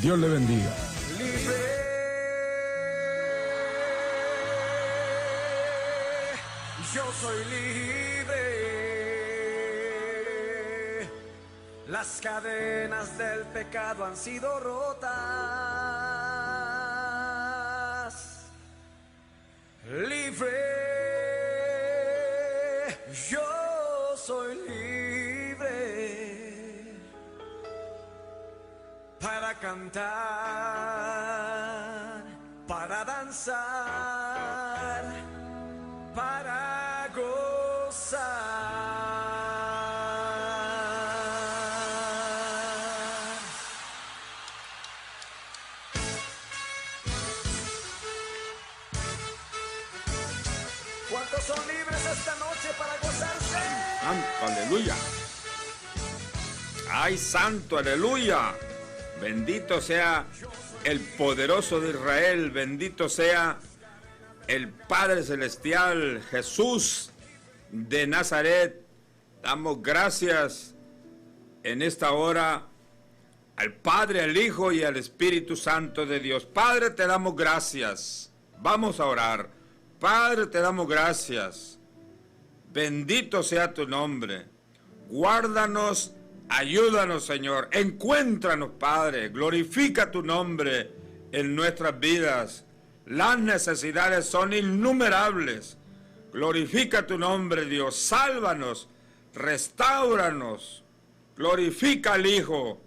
Dios le bendiga. Libre, yo soy libre. Las cadenas del pecado han sido rotas. Libre, yo soy libre para cantar, para danzar, para gozar. ¿Cuántos son libres esta noche para gozarse? Santo, aleluya. Ay, santo, aleluya. Bendito sea el poderoso de Israel. Bendito sea el Padre Celestial, Jesús de Nazaret. Damos gracias en esta hora al Padre, al Hijo y al Espíritu Santo de Dios. Padre, te damos gracias. Vamos a orar. Padre, te damos gracias. Bendito sea tu nombre. Guárdanos, ayúdanos, Señor. Encuéntranos, Padre. Glorifica tu nombre en nuestras vidas. Las necesidades son innumerables. Glorifica tu nombre, Dios. Sálvanos, restáuranos. Glorifica al Hijo.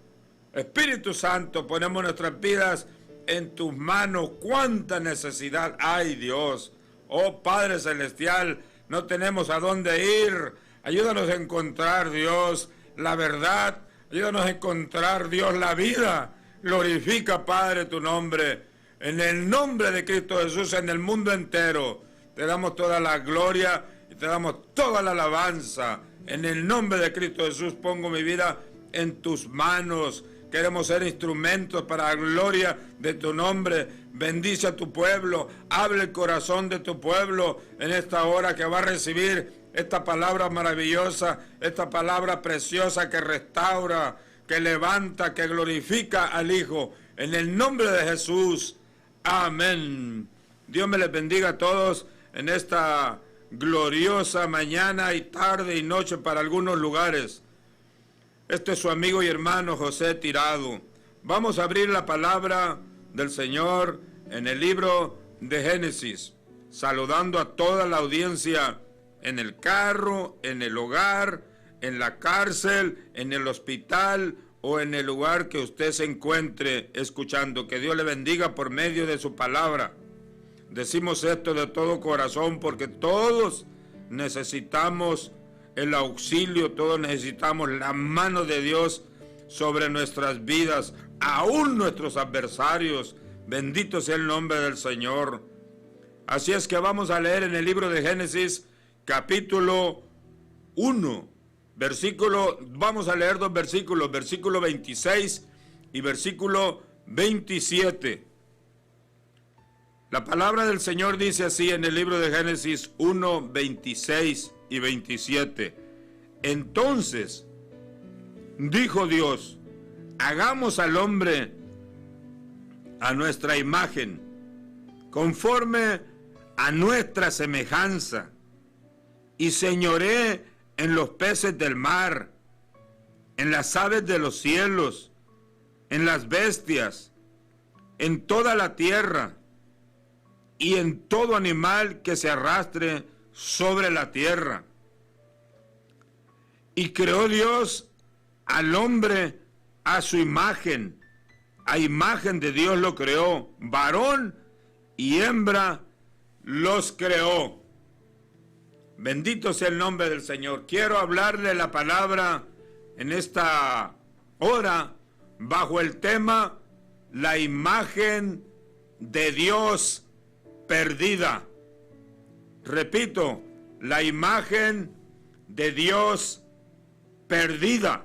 Espíritu Santo, ponemos nuestras vidas en tus manos. Cuánta necesidad hay, Dios. Oh Padre Celestial, no tenemos a dónde ir. Ayúdanos a encontrar, Dios, la verdad. Ayúdanos a encontrar, Dios, la vida. Glorifica, Padre, tu nombre. En el nombre de Cristo Jesús, en el mundo entero, te damos toda la gloria y te damos toda la alabanza. En el nombre de Cristo Jesús pongo mi vida en tus manos. Queremos ser instrumentos para la gloria de tu nombre. Bendice a tu pueblo. Abre el corazón de tu pueblo en esta hora que va a recibir esta palabra maravillosa, esta palabra preciosa que restaura, que levanta, que glorifica al Hijo. En el nombre de Jesús. Amén. Dios me les bendiga a todos en esta gloriosa mañana y tarde y noche para algunos lugares. Este es su amigo y hermano José Tirado. Vamos a abrir la palabra del Señor en el libro de Génesis, saludando a toda la audiencia en el carro, en el hogar, en la cárcel, en el hospital o en el lugar que usted se encuentre escuchando. Que Dios le bendiga por medio de su palabra. Decimos esto de todo corazón porque todos necesitamos el auxilio, todos necesitamos la mano de Dios sobre nuestras vidas, aún nuestros adversarios. Bendito sea el nombre del Señor. Así es que vamos a leer en el libro de Génesis, capítulo 1, vamos a leer dos versículos, versículo 26 y versículo 27. La palabra del Señor dice así en el libro de Génesis 1, 26 y 27. Entonces dijo Dios: hagamos al hombre a nuestra imagen, conforme a nuestra semejanza, y señoree en los peces del mar, en las aves de los cielos, en las bestias, en toda la tierra, y en todo animal que se arrastre sobre la tierra. Y creó Dios al hombre a su imagen. A imagen de Dios lo creó. Varón y hembra los creó. Bendito sea el nombre del Señor. Quiero hablarle la palabra en esta hora bajo el tema la imagen de Dios perdida. Repito, la imagen de Dios perdida.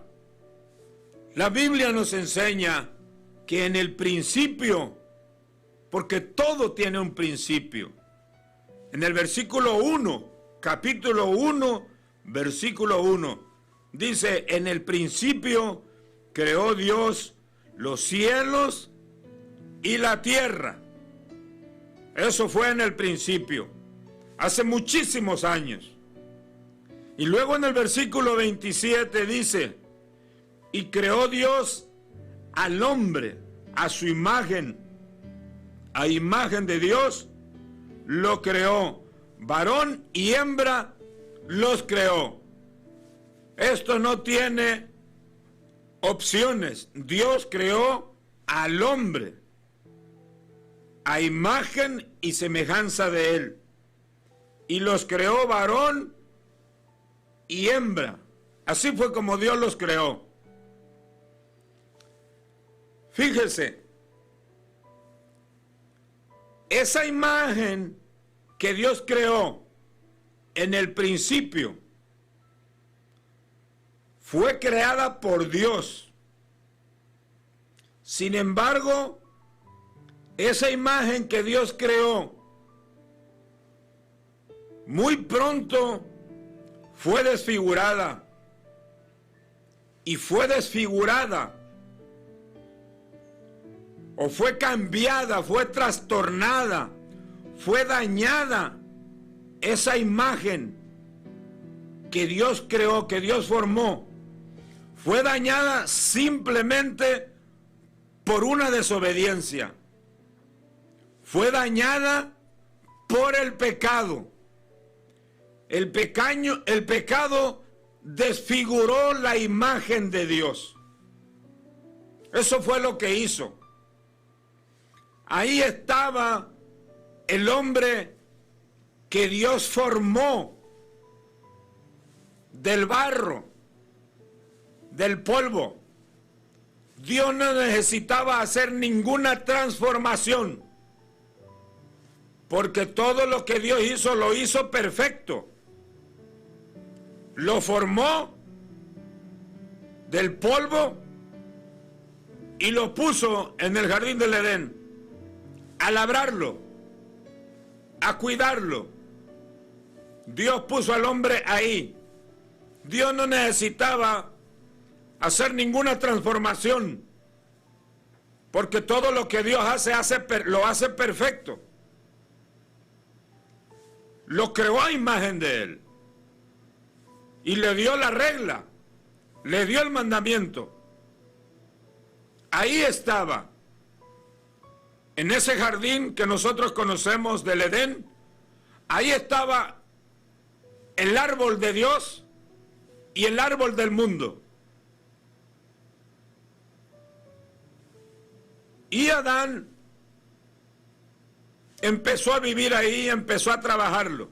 La Biblia nos enseña que en el principio, porque todo tiene un principio, en el versículo 1, capítulo 1, versículo 1, dice: en el principio creó Dios los cielos y la tierra. Eso fue en el principio, hace muchísimos años. Y luego en el versículo 27 dice, y creó Dios al hombre a su imagen, a imagen de Dios lo creó, varón y hembra los creó. Esto no tiene opciones. Dios creó al hombre a imagen y semejanza de él, y los creó varón y hembra. Así fue como Dios los creó. Fíjese, esa imagen que Dios creó en el principio fue creada por Dios. Sin embargo, esa imagen que Dios creó muy pronto fue desfigurada. Y fue desfigurada, o fue cambiada, fue trastornada, fue dañada esa imagen que Dios creó, que Dios formó. Fue dañada simplemente por una desobediencia. Fue dañada por el pecado. El pecado desfiguró la imagen de Dios. Eso fue lo que hizo. Ahí estaba el hombre que Dios formó del barro, del polvo. Dios no necesitaba hacer ninguna transformación, porque todo lo que Dios hizo, lo hizo perfecto. Lo formó del polvo y lo puso en el jardín del Edén a labrarlo, a cuidarlo. Dios puso al hombre ahí. Dios no necesitaba hacer ninguna transformación, porque todo lo que Dios lo hace perfecto. Lo creó a imagen de Él y le dio la regla, le dio el mandamiento. Ahí estaba, en ese jardín que nosotros conocemos del Edén. Ahí estaba el árbol de Dios y el árbol del mundo. Y Adán empezó a vivir ahí, empezó a trabajarlo.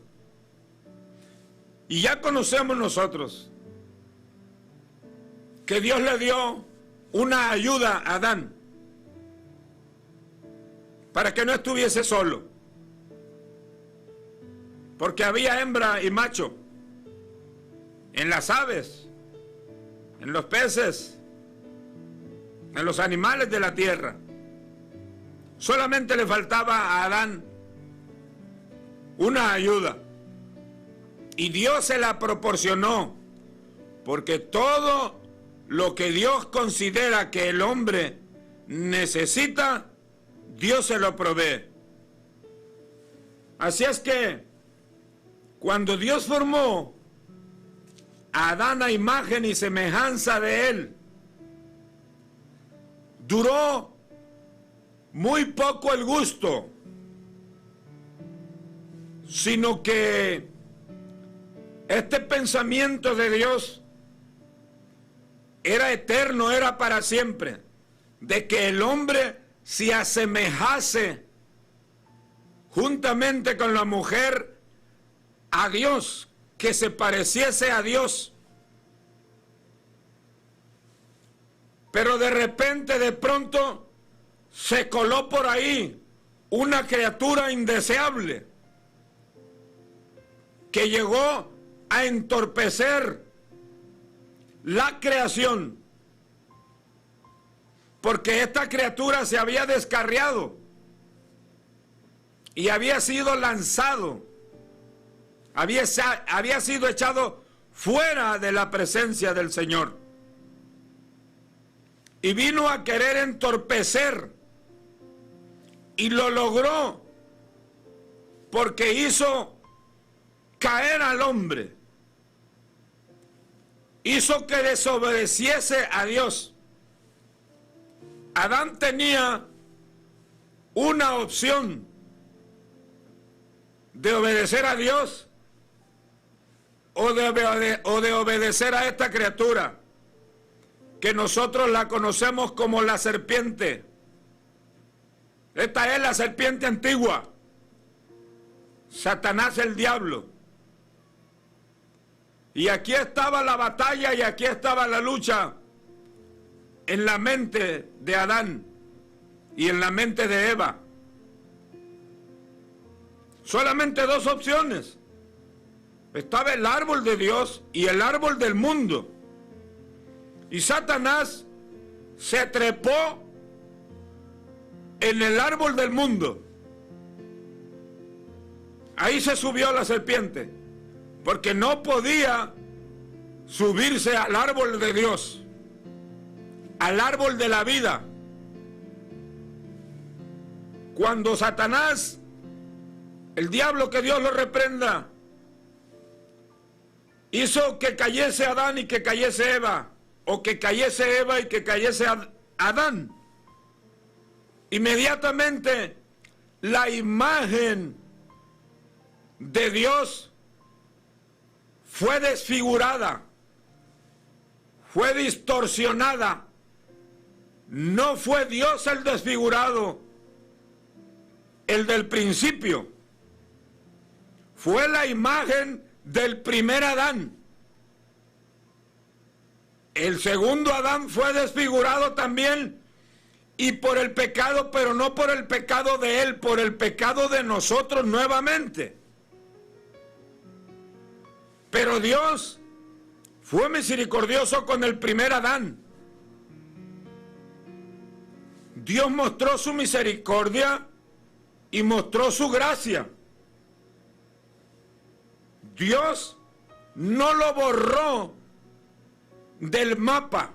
Y ya conocemos nosotros que Dios le dio una ayuda a Adán para que no estuviese solo, porque había hembra y macho en las aves, en los peces, en los animales de la tierra. Solamente le faltaba a Adán una ayuda, y Dios se la proporcionó, porque todo lo que Dios considera que el hombre necesita, Dios se lo provee. Así es que cuando Dios formó a Adán a imagen y semejanza de él, duró muy poco el gusto, sino que este pensamiento de Dios era eterno, era para siempre, de que el hombre se asemejase juntamente con la mujer a Dios, que se pareciese a Dios. Pero de repente, de pronto, se coló por ahí una criatura indeseable que llegó a entorpecer la creación, porque esta criatura se había descarriado y había sido lanzado, había sido echado fuera de la presencia del Señor, y vino a querer entorpecer Y lo logró porque hizo caer al hombre. Hizo que desobedeciese a Dios. Adán tenía una opción de obedecer a Dios o de obedecer a esta criatura que nosotros la conocemos como la serpiente. Esta es la serpiente antigua, Satanás el diablo. Y aquí estaba la batalla y aquí estaba la lucha en la mente de Adán y en la mente de Eva. Solamente dos opciones. Estaba el árbol de Dios y el árbol del mundo. Y Satanás se trepó en el árbol del mundo. Ahí se subió la serpiente, porque no podía subirse al árbol de Dios, al árbol de la vida. Cuando Satanás, el diablo, que Dios lo reprenda, hizo que cayese Adán y que cayese Eva, o que cayese Eva y que cayese Adán, inmediatamente la imagen de Dios fue desfigurada, fue distorsionada. No fue Dios el desfigurado, el del principio. Fue la imagen del primer Adán. El segundo Adán fue desfigurado también, y por el pecado, pero no por el pecado de él, por el pecado de nosotros nuevamente. Pero Dios fue misericordioso con el primer Adán. Dios mostró su misericordia y mostró su gracia. Dios no lo borró del mapa,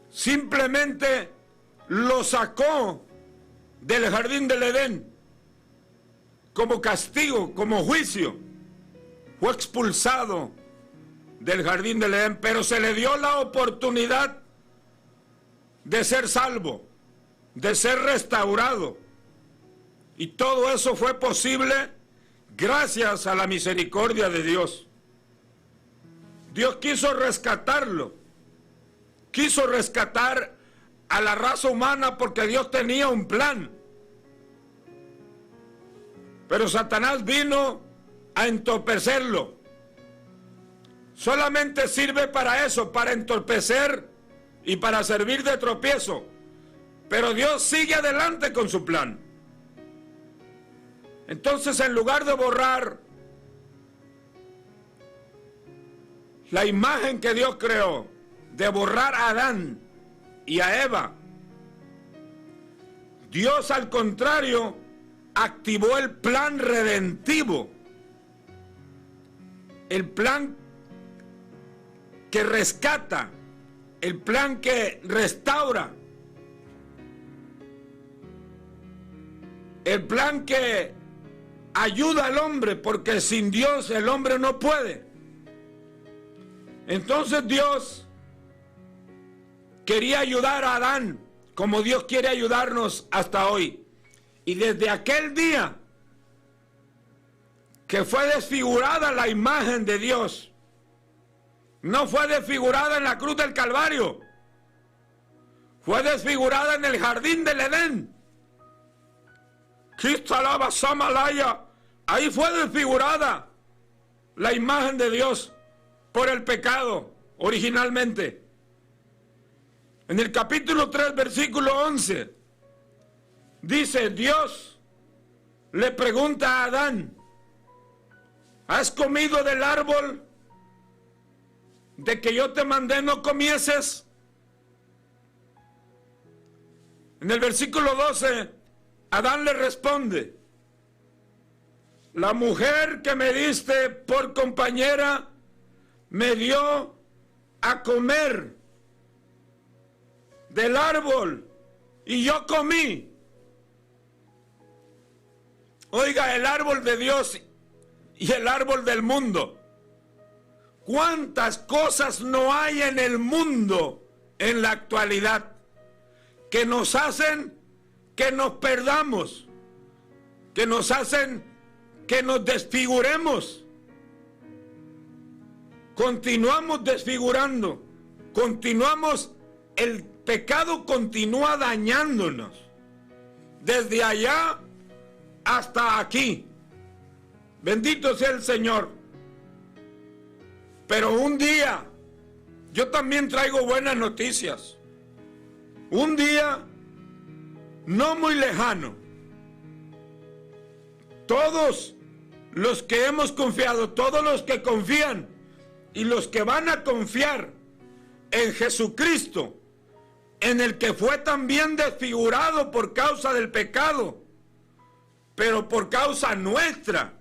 simplemente lo sacó del jardín del Edén como castigo, como juicio. Fue expulsado del jardín del Edén, pero se le dio la oportunidad de ser salvo, de ser restaurado. Y todo eso fue posible gracias a la misericordia de Dios. Dios quiso rescatarlo, quiso rescatar a la raza humana porque Dios tenía un plan. Pero Satanás vino a entorpecerlo. Solamente sirve para eso, para entorpecer y para servir de tropiezo. Pero Dios sigue adelante con su plan. Entonces, en lugar de borrar la imagen que Dios creó, de borrar a Adán y a Eva, Dios, al contrario, activó el plan redentivo, el plan que rescata, el plan que restaura, el plan que ayuda al hombre, porque sin Dios el hombre no puede. Entonces Dios quería ayudar a Adán como Dios quiere ayudarnos hasta hoy. Y desde aquel día que fue desfigurada la imagen de Dios, no fue desfigurada en la cruz del Calvario, fue desfigurada en el jardín del Edén. Ahí fue desfigurada la imagen de Dios por el pecado originalmente. En el capítulo 3, versículo 11, dice: Dios le pregunta a Adán: ¿has comido del árbol de que yo te mandé no comieses? En el versículo 12, Adán le responde: la mujer que me diste por compañera me dio a comer del árbol y yo comí. Oiga, el árbol de Dios y el árbol del mundo. ¿Cuántas cosas no hay en el mundo en la actualidad que nos hacen que nos perdamos, que nos hacen que nos desfiguremos? Continuamos desfigurando, el pecado continúa dañándonos desde allá hasta aquí. Bendito sea el Señor. Pero un día, yo también traigo buenas noticias. Un día no muy lejano, todos los que hemos confiado, todos los que confían y los que van a confiar en Jesucristo, en el que fue también desfigurado por causa del pecado, pero por causa nuestra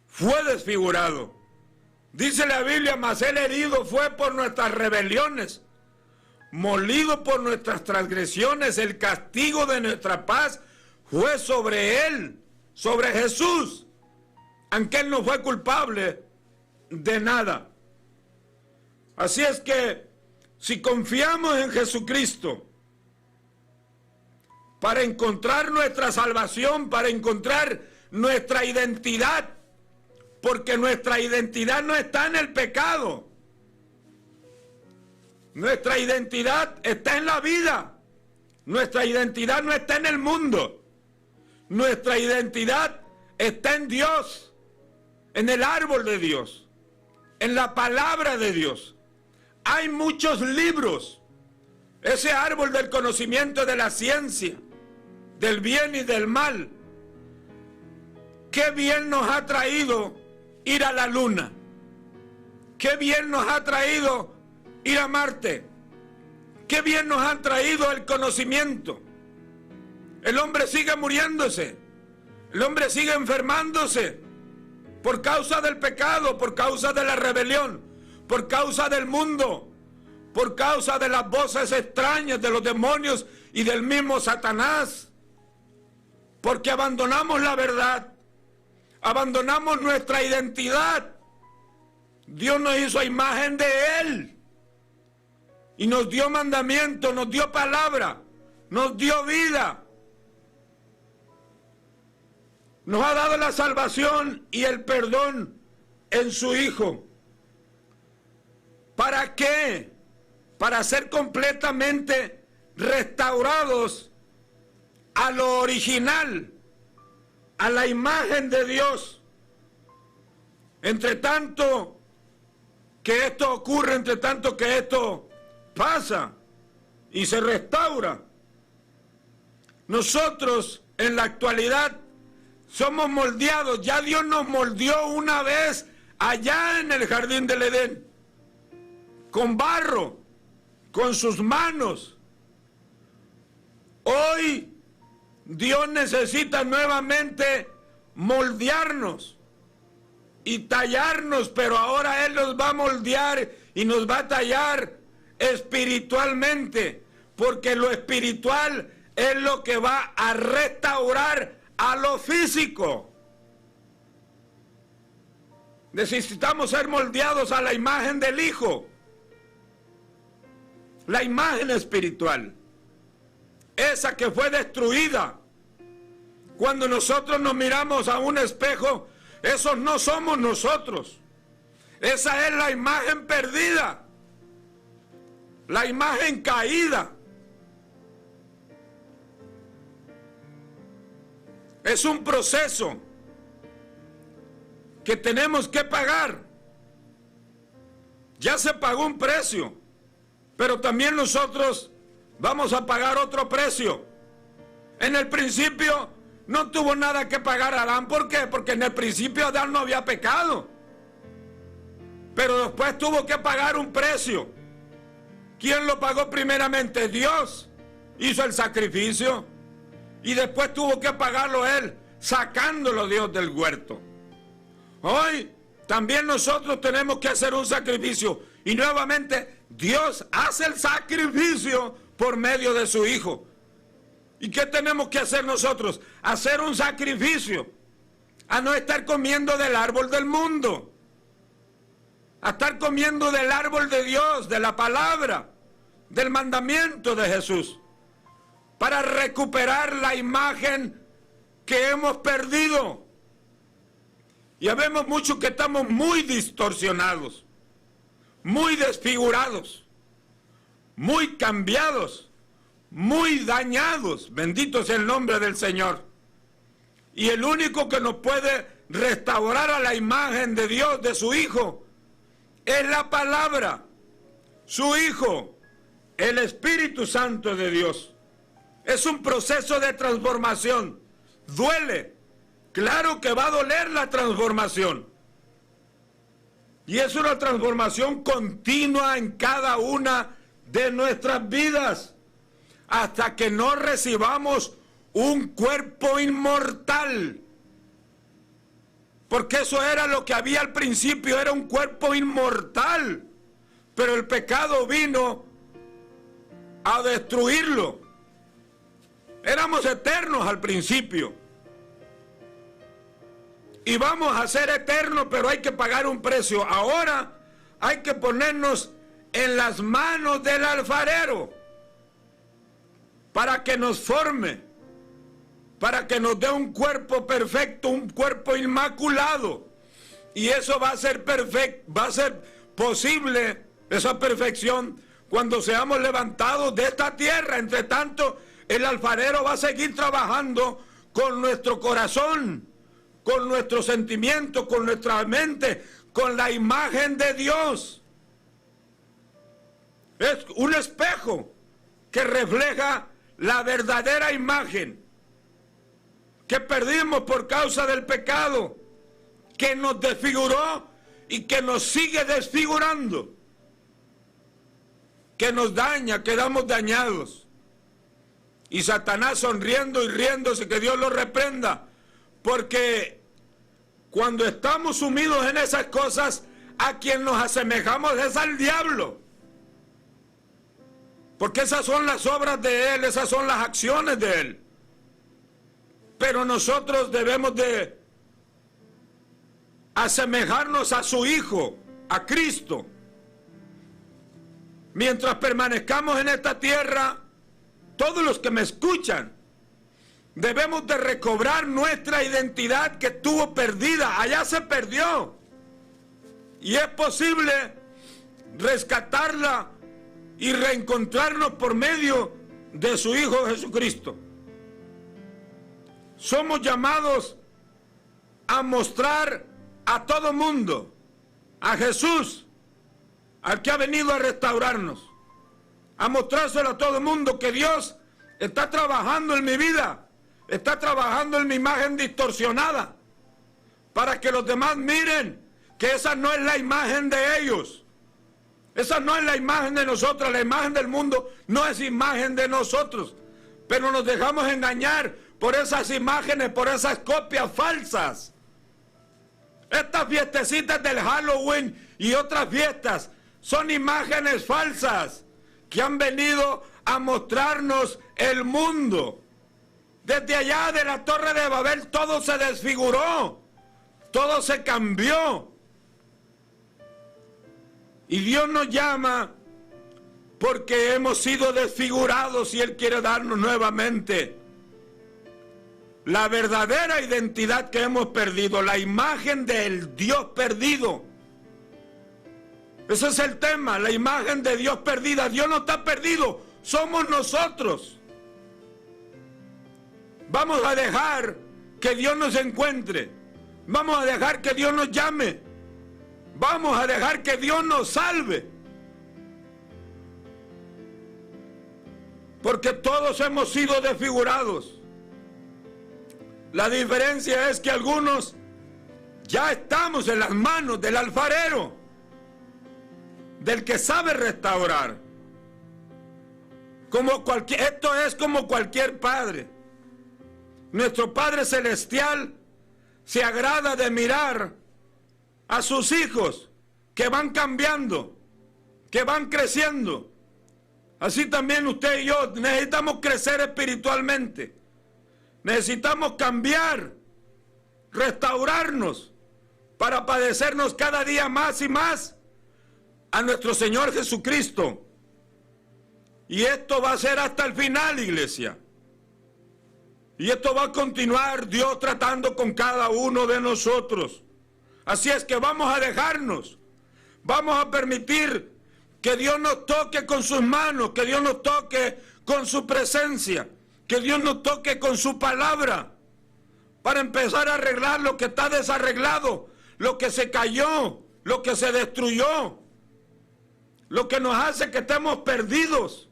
fue desfigurado. Dice la Biblia, mas él herido fue por nuestras rebeliones, molido por nuestras transgresiones, el castigo de nuestra paz fue sobre él, sobre Jesús, aunque él no fue culpable de nada. Así es que si confiamos en Jesucristo para encontrar nuestra salvación, para encontrar nuestra identidad, porque nuestra identidad no está en el pecado, nuestra identidad está en la vida, nuestra identidad no está en el mundo, nuestra identidad está en Dios, en el árbol de Dios, en la palabra de Dios. Hay muchos libros, ese árbol del conocimiento de la ciencia, del bien y del mal. Qué bien nos ha traído ir a la luna, qué bien nos ha traído ir a Marte, qué bien nos ha traído el conocimiento. El hombre sigue muriéndose, el hombre sigue enfermándose por causa del pecado, por causa de la rebelión, por causa del mundo, por causa de las voces extrañas de los demonios y del mismo Satanás, porque abandonamos la verdad, abandonamos nuestra identidad. Dios nos hizo a imagen de Él y nos dio mandamiento, nos dio palabra, nos dio vida, nos ha dado la salvación y el perdón en su Hijo. ¿Para qué? Para ser completamente restaurados a lo original, a la imagen de Dios. Entre tanto que esto ocurre, entre tanto que esto pasa y se restaura, nosotros en la actualidad somos moldeados. Ya Dios nos moldeó una vez allá en el jardín del Edén, con barro, con sus manos. Hoy Dios necesita nuevamente moldearnos y tallarnos, pero ahora Él nos va a moldear y nos va a tallar espiritualmente, porque lo espiritual es lo que va a restaurar a lo físico. Necesitamos ser moldeados a la imagen del Hijo, la imagen espiritual, esa que fue destruida. Cuando nosotros nos miramos a un espejo, esos no somos nosotros. Esa es la imagen perdida, la imagen caída. Es un proceso que tenemos que pagar. Ya se pagó un precio, pero también nosotros vamos a pagar otro precio. En el principio no tuvo nada que pagar Adán. ¿Por qué? Porque en el principio Adán no había pecado, pero después tuvo que pagar un precio. ¿Quién lo pagó primeramente? Dios hizo el sacrificio y después tuvo que pagarlo Él, sacándolo Dios del huerto. Hoy también nosotros tenemos que hacer un sacrificio y nuevamente Dios hace el sacrificio por medio de su Hijo. ¿Y qué tenemos que hacer nosotros? Hacer un sacrificio. A no estar comiendo del árbol del mundo. A estar comiendo del árbol de Dios, de la palabra, del mandamiento de Jesús. Para recuperar la imagen que hemos perdido. Y habemos muchos que estamos muy distorsionados, muy desfigurados, muy cambiados, muy dañados. Bendito sea el nombre del Señor. Y el único que nos puede restaurar a la imagen de Dios, de su Hijo, es la palabra, su Hijo, el Espíritu Santo de Dios. Es un proceso de transformación. Duele. Claro que va a doler la transformación. Y es una transformación continua en cada una de nuestras vidas. Hasta que no recibamos un cuerpo inmortal. Porque eso era lo que había al principio, era un cuerpo inmortal. Pero el pecado vino a destruirlo. Éramos eternos al principio. Y vamos a ser eternos, pero hay que pagar un precio. Ahora hay que ponernos en las manos del alfarero para que nos forme, para que nos dé un cuerpo perfecto, un cuerpo inmaculado. Y eso va a ser perfecto, va a ser posible, esa perfección, cuando seamos levantados de esta tierra. Entre tanto, el alfarero va a seguir trabajando con nuestro corazón, con nuestros sentimientos, con nuestra mente, con la imagen de Dios. Es un espejo que refleja la verdadera imagen que perdimos por causa del pecado, que nos desfiguró y que nos sigue desfigurando, que nos daña, quedamos dañados. Y Satanás sonriendo y riéndose, que Dios lo reprenda, porque cuando estamos sumidos en esas cosas, a quien nos asemejamos es al diablo. Porque esas son las obras de él, esas son las acciones de él. Pero nosotros debemos de asemejarnos a su Hijo, a Cristo. Mientras permanezcamos en esta tierra, todos los que me escuchan, debemos de recobrar nuestra identidad que estuvo perdida. Allá se perdió. Y es posible rescatarla y reencontrarnos por medio de su Hijo Jesucristo. Somos llamados a mostrar a todo mundo a Jesús, al que ha venido a restaurarnos, a mostrárselo a todo mundo que Dios está trabajando en mi vida, está trabajando en mi imagen distorsionada, para que los demás miren que esa no es la imagen de ellos. Esa no es la imagen de nosotros, la imagen del mundo no es imagen de nosotros. Pero nos dejamos engañar por esas imágenes, por esas copias falsas. Estas fiestecitas del Halloween y otras fiestas son imágenes falsas que han venido a mostrarnos el mundo. Desde allá de la Torre de Babel todo se desfiguró, todo se cambió. Y Dios nos llama porque hemos sido desfigurados y Él quiere darnos nuevamente la verdadera identidad que hemos perdido, la imagen del Dios perdido. Ese es el tema, la imagen de Dios perdida. Dios no está perdido, somos nosotros. Vamos a dejar que Dios nos encuentre. Vamos a dejar que Dios nos llame. Vamos a dejar que Dios nos salve. Porque todos hemos sido desfigurados. La diferencia es que algunos ya estamos en las manos del alfarero, del que sabe restaurar. Esto es como cualquier padre. Nuestro Padre Celestial se agrada de mirar a sus hijos que van cambiando, que van creciendo, Así también usted y yo necesitamos crecer espiritualmente. Necesitamos cambiar, restaurarnos, para padecernos cada día más y más a nuestro Señor Jesucristo. Y esto va a ser hasta el final, iglesia. Y esto va a continuar Dios tratando con cada uno de nosotros. Así es que vamos a dejarnos. Vamos a permitir que Dios nos toque con sus manos, que Dios nos toque con su presencia, que Dios nos toque con su palabra, para empezar a arreglar lo que está desarreglado, lo que se cayó, lo que se destruyó, lo que nos hace que estemos perdidos.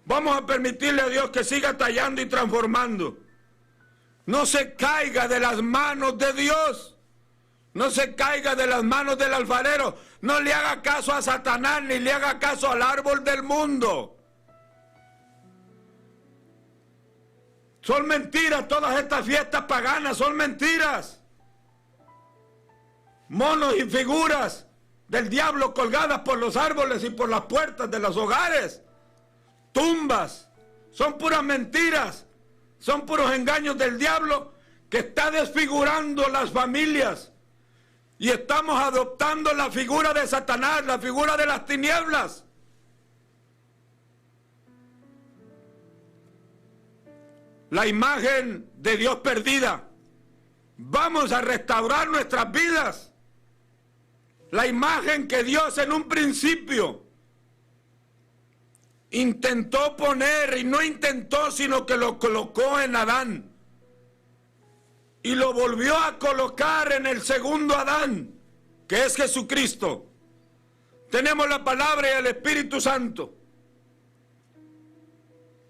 Vamos a permitirle a Dios que siga tallando y transformando. No se caiga de las manos de Dios. No se caiga de las manos del alfarero. No le haga caso a Satanás ni le haga caso al árbol del mundo. Son mentiras todas estas fiestas paganas, son mentiras. Monos y figuras del diablo colgadas por los árboles y por las puertas de los hogares. Tumbas. Son puras mentiras. Son puros engaños del diablo que está desfigurando las familias. Y estamos adoptando la figura de Satanás, la figura de las tinieblas. La imagen de Dios perdida. Vamos a restaurar nuestras vidas. La imagen que Dios en un principio intentó poner, y no intentó, sino que lo colocó en Adán. Y lo volvió a colocar en el segundo Adán, que es Jesucristo. Tenemos la palabra y el Espíritu Santo.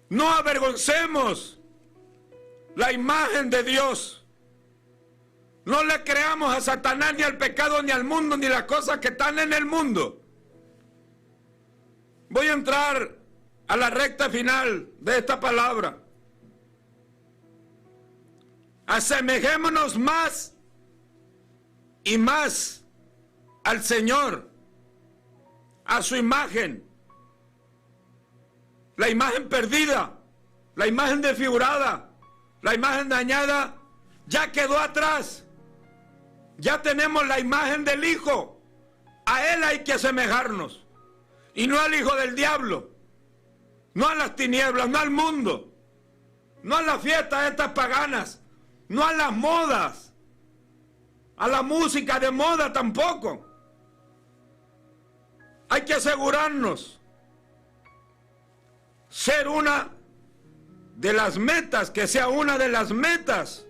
No avergoncemos la imagen de Dios. No le creamos a Satanás, ni al pecado, ni al mundo, ni las cosas que están en el mundo. Voy a entrar a la recta final de esta palabra. Asemejémonos más y más al Señor, a su imagen. La imagen perdida, la imagen desfigurada, la imagen dañada, ya quedó atrás. Ya tenemos la imagen del Hijo. A Él hay que asemejarnos. Y no al hijo del diablo. No a las tinieblas, no al mundo. No a las fiestas estas paganas. No a las modas. A la música de moda tampoco. Hay que asegurarnos. Ser una de las metas, que sea una de las metas.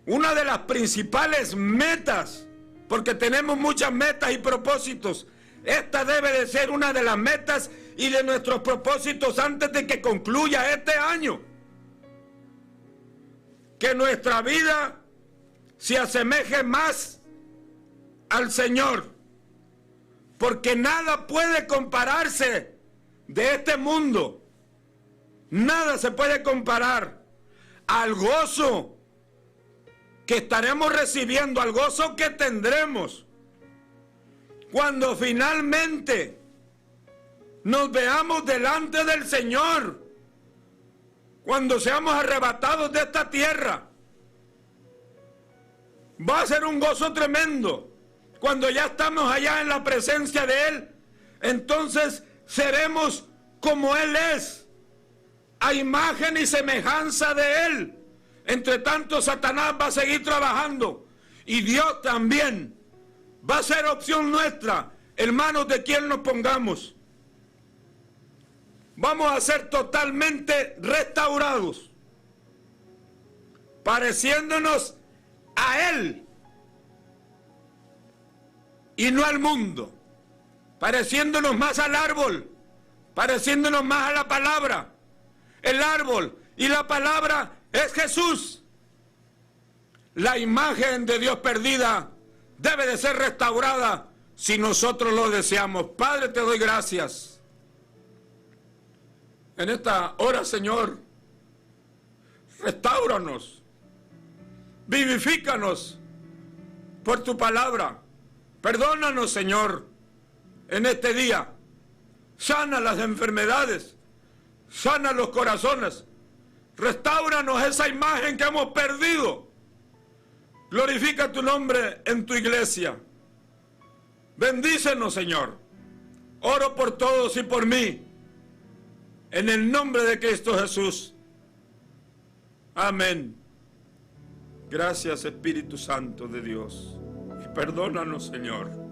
Una de las principales metas. Porque tenemos muchas metas y propósitos. Esta debe de ser una de las metas y de nuestros propósitos antes de que concluya este año. Que nuestra vida se asemeje más al Señor. Porque nada puede compararse de este mundo. Nada se puede comparar al gozo que estaremos recibiendo, al gozo que tendremos cuando finalmente nos veamos delante del Señor, cuando seamos arrebatados de esta tierra. Va a ser un gozo tremendo. Cuando ya estamos allá en la presencia de Él, entonces seremos como Él es, a imagen y semejanza de Él. Entre tanto, Satanás va a seguir trabajando y Dios también. Va a ser opción nuestra, hermanos, de quien nos pongamos. Vamos a ser totalmente restaurados, pareciéndonos a Él y no al mundo, pareciéndonos más al árbol, pareciéndonos más a la palabra. El árbol y la palabra es Jesús. La imagen de Dios perdida debe de ser restaurada si nosotros lo deseamos. Padre, te doy gracias. En esta hora, Señor, restáuranos, vivifícanos por tu palabra. Perdónanos, Señor, en este día, sana las enfermedades, sana los corazones, restáuranos esa imagen que hemos perdido. Glorifica tu nombre en tu iglesia. Bendícenos, Señor. Oro por todos y por mí, en el nombre de Cristo Jesús. Amén. Gracias, Espíritu Santo de Dios. Y perdónanos, Señor.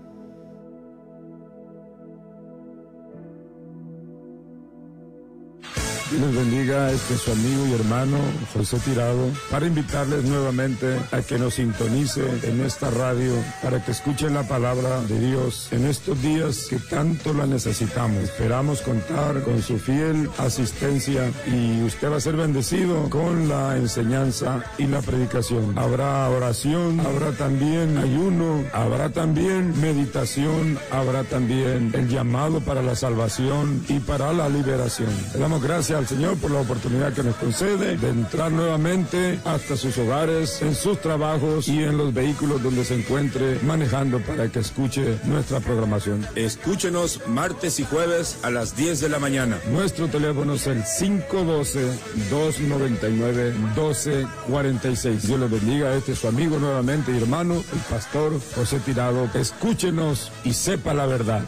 Dios les bendiga, su amigo y hermano José Tirado, para invitarles nuevamente a que nos sintonice en esta radio, para que escuchen la palabra de Dios en estos días que tanto la necesitamos. Esperamos contar con su fiel asistencia y usted va a ser bendecido con la enseñanza y la predicación. Habrá oración, habrá también ayuno, habrá también meditación, habrá también el llamado para la salvación y para la liberación. Le damos gracias al Señor por la oportunidad que nos concede de entrar nuevamente hasta sus hogares, en sus trabajos y en los vehículos donde se encuentre manejando, para que escuche nuestra programación. Escúchenos martes y jueves a las 10 de la mañana. Nuestro teléfono es el 512-299-1246. Dios les bendiga. Este es su amigo nuevamente y hermano, el pastor José Tirado. Escúchenos y sepa la verdad.